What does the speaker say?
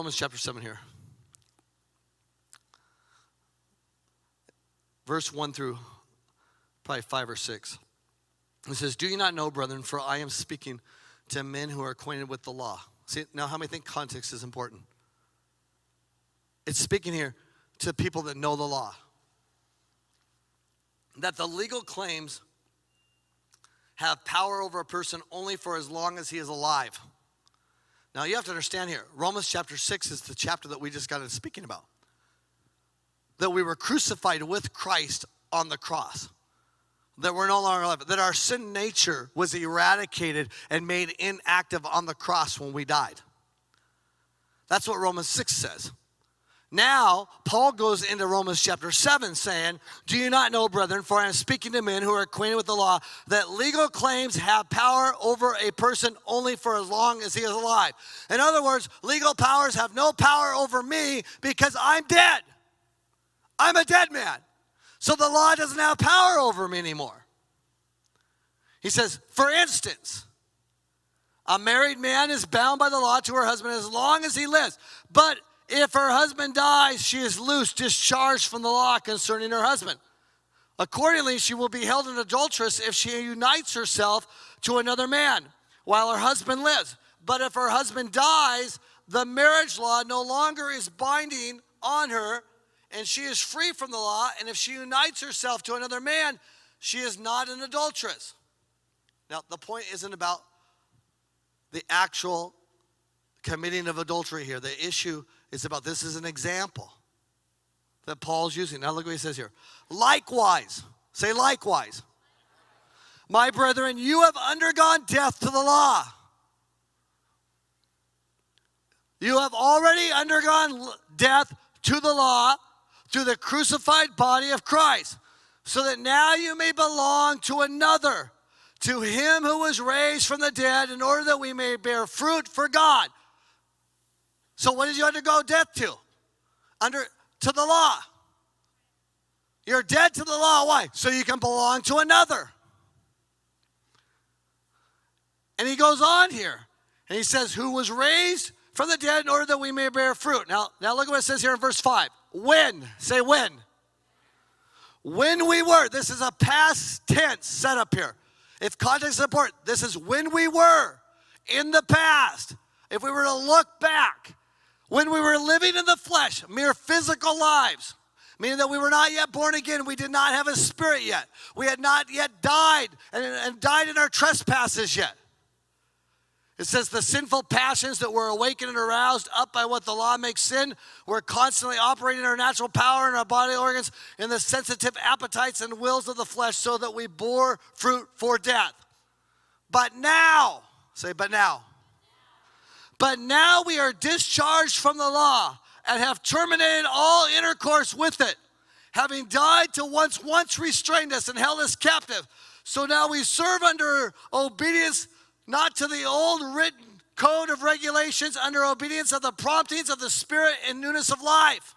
Romans chapter 7 here. Verse 1 through probably 5 or 6. It says, do you not know, brethren, for I am speaking to men who are acquainted with the law. See, now how many think context is important? It's speaking here to people that know the law. That the legal claims have power over a person only for as long as he is alive. Now you have to understand here, Romans chapter 6 is the chapter that we just got into speaking about. That we were crucified with Christ on the cross. That we're no longer alive. That our sin nature was eradicated and made inactive on the cross when we died. That's what Romans 6 says. Now, Paul goes into Romans chapter 7 saying, do you not know, brethren, for I am speaking to men who are acquainted with the law, that legal claims have power over a person only for as long as he is alive. In other words, legal powers have no power over me because I'm dead. I'm a dead man. So the law doesn't have power over me anymore. He says, for instance, a married man is bound by the law to her husband as long as he lives. But if her husband dies, she is loose, discharged from the law concerning her husband. Accordingly, she will be held an adulteress if she unites herself to another man while her husband lives. But if her husband dies, the marriage law no longer is binding on her, and she is free from the law. And if she unites herself to another man, she is not an adulteress. Now, the point isn't about the actual committing of adultery here. The issue is about, this is an example that Paul's using. Now look what he says here. Likewise, say likewise. My brethren, you have undergone death to the law. You have already undergone death to the law through the crucified body of Christ, so that now you may belong to another, to him who was raised from the dead, in order that we may bear fruit for God. So what did you undergo death to? To the law. You're dead to the law. Why? So you can belong to another. And he goes on here. And he says, who was raised from the dead in order that we may bear fruit. Now look at what it says here in verse 5. When. Say when. When we were. This is a past tense setup here. If context is important, this is when we were in the past. If we were to look back, when we were living in the flesh, mere physical lives, meaning that we were not yet born again, we did not have a spirit yet. We had not yet died and died in our trespasses yet. It says the sinful passions that were awakened and aroused up by what the law makes sin were constantly operating our natural power and our body organs in the sensitive appetites and wills of the flesh, so that we bore fruit for death. But now, say but now. But now we are discharged from the law and have terminated all intercourse with it, having died to once restrained us and held us captive. So now we serve under obedience, not to the old written code of regulations, under obedience of the promptings of the Spirit and newness of life.